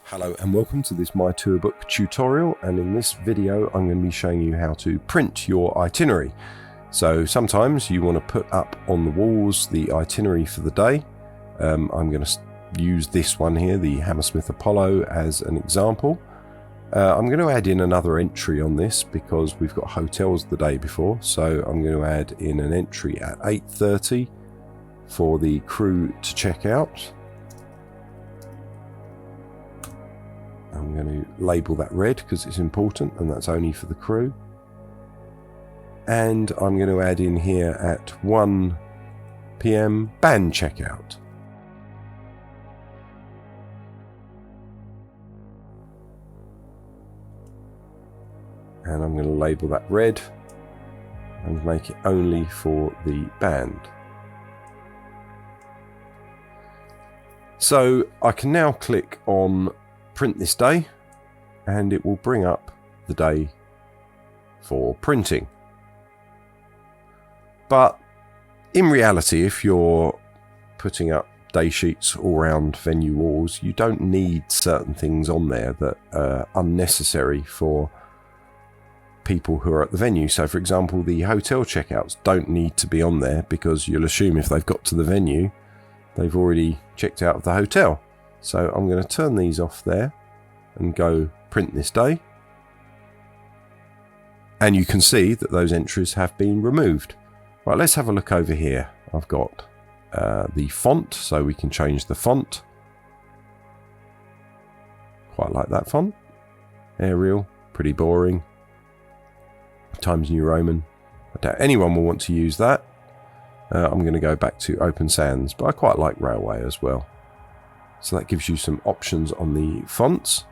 Hello and welcome to this myTourBook tutorial, and in this video I'm going to be showing you how to print your itinerary. So sometimes you want to put up on the walls the itinerary for the day. I'm going to use this one here, the Hammersmith Apollo, as an example. I'm going to add in another entry on this because we've got hotels the day before, so I'm going to add in an entry at 8:30 for the crew to check out. I'm going to label that red because it's important, and that's only for the crew. And I'm going to add in here at 1 PM band checkout. And I'm going to label that red and make it only for the band. So I can now click on print this day, and it will bring up the day for printing. But in reality, if you're putting up day sheets all around venue walls, you don't need certain things on there that are unnecessary for people who are at the venue. So for example, the hotel checkouts don't need to be on there because you'll assume if they've got to the venue, they've already checked out of the hotel. So I'm going to turn these off there and go print this day. And you can see that those entries have been removed. Right, let's have a look over here. I've got the font, so we can change the font. Quite like that font. Arial, pretty boring. Times New Roman. I doubt anyone will want to use that. I'm going to go back to Open Sans, but I quite like Railway as well. So that gives you some options on the fonts.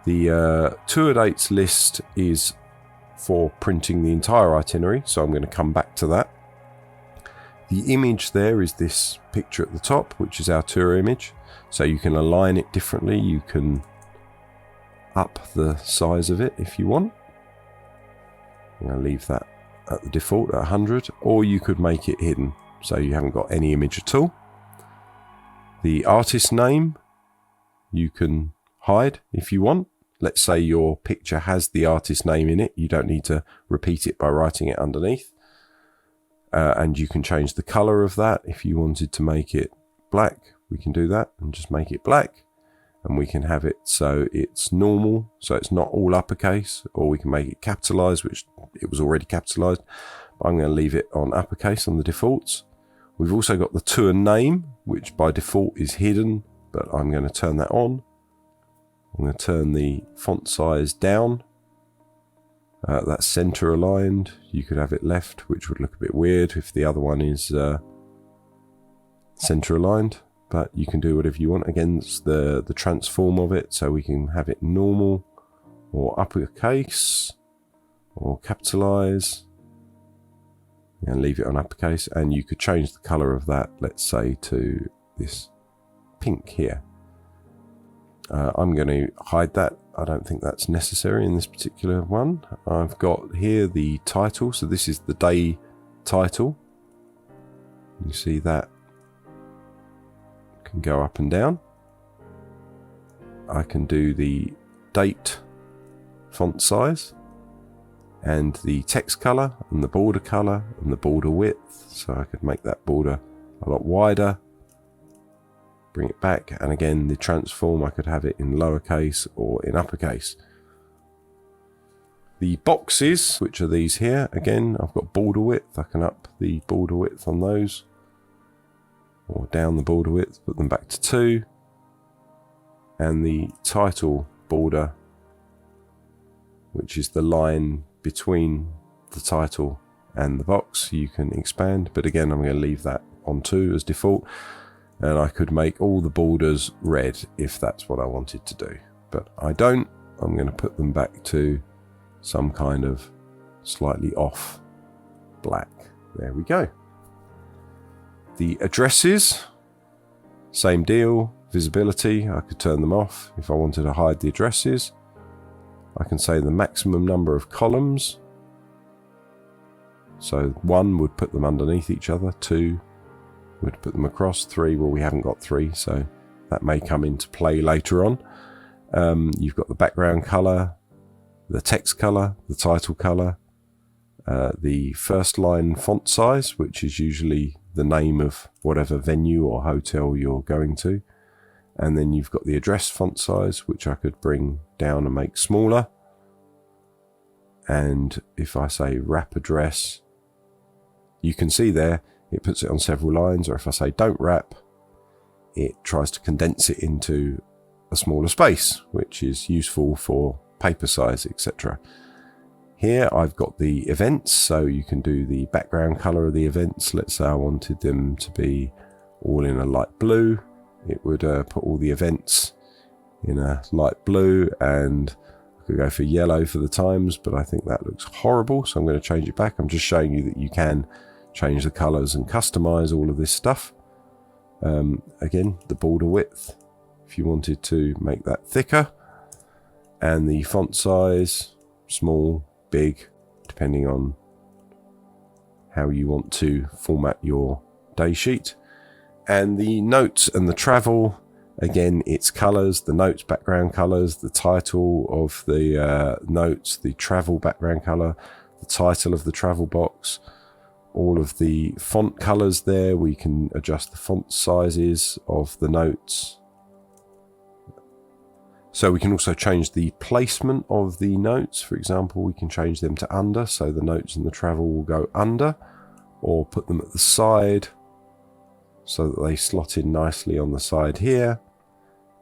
The tour dates list is for printing the entire itinerary, so I'm going to come back to that. The image there is this picture at the top, which is our tour image. So you can align it differently. You can up the size of it if you want. I'm going to leave that at the default at 100, or you could make it hidden, so you haven't got any image at all. The artist name you can hide if you want. Let's say your picture has the artist name in it. You don't need to repeat it by writing it underneath. And you can change the color of that. If you wanted to make it black, we can do that and just make it black. And we can have it so it's normal, so it's not all uppercase, or we can make it capitalized, which it was already capitalized. But I'm going to leave it on uppercase on the defaults. We've also got the tour name, which by default is hidden, but I'm going to turn that on. I'm going to turn the font size down. That's center aligned. You could have it left, which would look a bit weird if the other one is center aligned, but you can do whatever you want against the transform of it. So we can have it normal or uppercase or capitalize. And leave it on uppercase, and you could change the color of that, let's say to this pink here. I'm going to hide that. I don't think that's necessary in this particular one. I've got here the title, so this is the day title. You see that can go up and down. I can do the date font size, and the text color, and the border color, and the border width. So I could make that border a lot wider, bring it back, and again the transform, I could have it in lowercase or in uppercase. The boxes, which are these here, again I've got border width. I can up the border width on those, or down the border width, put them back to 2. And the title border, which is the line between the title and the box, you can expand, but again I'm going to leave that on 2 as default. And I could make all the borders red if that's what I wanted to do, but I don't. I'm going to put them back to some kind of slightly off black. There we go. The addresses, same deal. Visibility, I could turn them off if I wanted to hide the addresses. I can say the maximum number of columns. So 1 would put them underneath each other, 2 would put them across, 3, well we haven't got 3, so that may come into play later on. You've got the background color, the text color, the title color, the first line font size, which is usually the name of whatever venue or hotel you're going to. And then you've got the address font size, which I could bring down and make smaller. And if I say wrap address, you can see there, it puts it on several lines. Or if I say don't wrap, it tries to condense it into a smaller space, which is useful for paper size, etc. Here I've got the events, so you can do the background color of the events. Let's say I wanted them to be all in a light blue. It would put all the events in a light blue, and I could go for yellow for the times, but I think that looks horrible, so I'm going to change it back. I'm just showing you that you can change the colors and customize all of this stuff. Again, the border width, if you wanted to make that thicker, and the font size, small, big, depending on how you want to format your day sheet. And the notes and the travel, again, it's colors, the notes background colors, the title of the notes, the travel background color, the title of the travel box, all of the font colors there. We can adjust the font sizes of the notes. So we can also change the placement of the notes. For example, we can change them to under, so the notes and the travel will go under, or put them at the side so that they slot in nicely on the side here.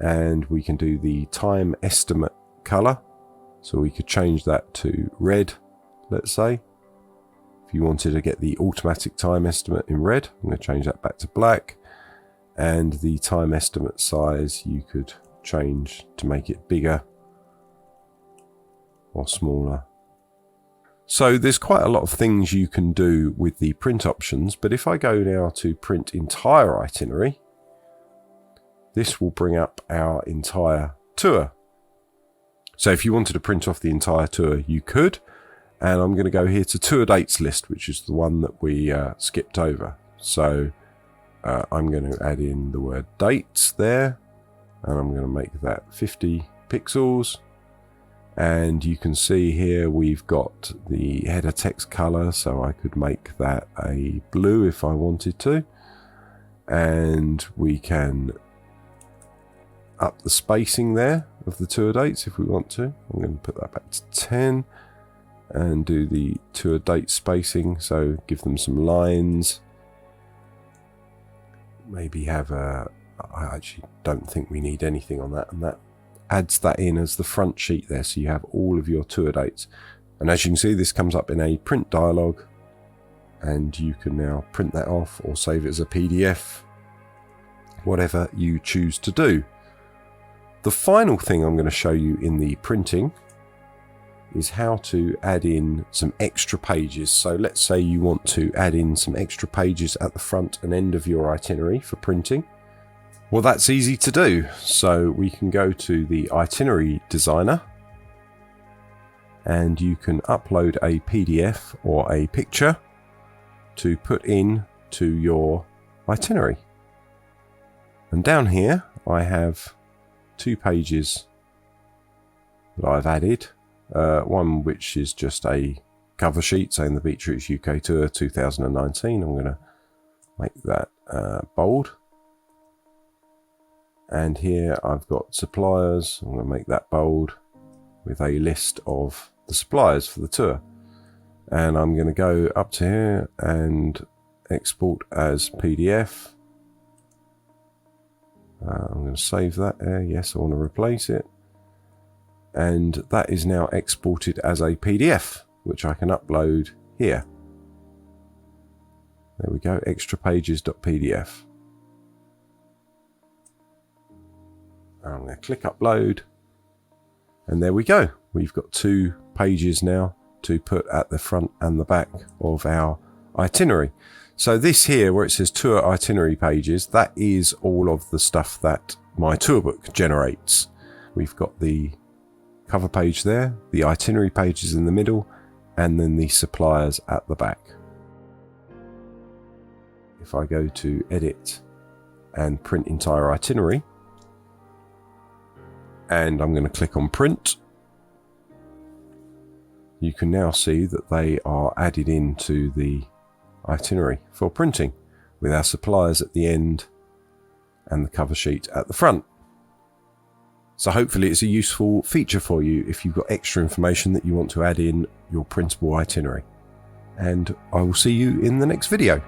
And we can do the time estimate color. So we could change that to red, let's say. If you wanted to get the automatic time estimate in red, I'm going to change that back to black. And the time estimate size you could change to make it bigger or smaller. So there's quite a lot of things you can do with the print options, but if I go now to print entire itinerary, this will bring up our entire tour. So if you wanted to print off the entire tour, you could. And I'm going to go here to tour dates list, which is the one that we skipped over. So I'm going to add in the word dates there, and I'm going to make that 50 pixels. And you can see here we've got the header text color, so I could make that a blue if I wanted to. And we can up the spacing there of the tour dates if we want to. I'm going to put that back to 10 and do the tour date spacing, so give them some lines. Maybe have a... I actually don't think we need anything on that, and that adds that in as the front sheet there, so you have all of your tour dates. And as you can see, this comes up in a print dialog, and you can now print that off or save it as a PDF, whatever you choose to do. The final thing I'm going to show you in the printing is how to add in some extra pages. So let's say you want to add in some extra pages at the front and end of your itinerary for printing. Well, that's easy to do. So we can go to the itinerary designer, and you can upload a PDF or a picture to put in to your itinerary. And down here I have 2 pages that I've added. One which is just a cover sheet saying the Beatrix UK Tour 2019. I'm going to make that bold. And here I've got suppliers. I'm going to make that bold with a list of the suppliers for the tour. And I'm going to go up to here and export as PDF. I'm going to save that there. Yes, I want to replace it. And that is now exported as a PDF, which I can upload here. There we go, extrapages.pdf. I'm going to click upload, and there we go. We've got 2 pages now to put at the front and the back of our itinerary. So this here, where it says tour itinerary pages, that is all of the stuff that my tour book generates. We've got the cover page there, the itinerary pages in the middle, and then the suppliers at the back. If I go to edit and print entire itinerary, and I'm going to click on print. You can now see that they are added into the itinerary for printing with our suppliers at the end and the cover sheet at the front. So hopefully it's a useful feature for you if you've got extra information that you want to add in your printable itinerary. And I will see you in the next video.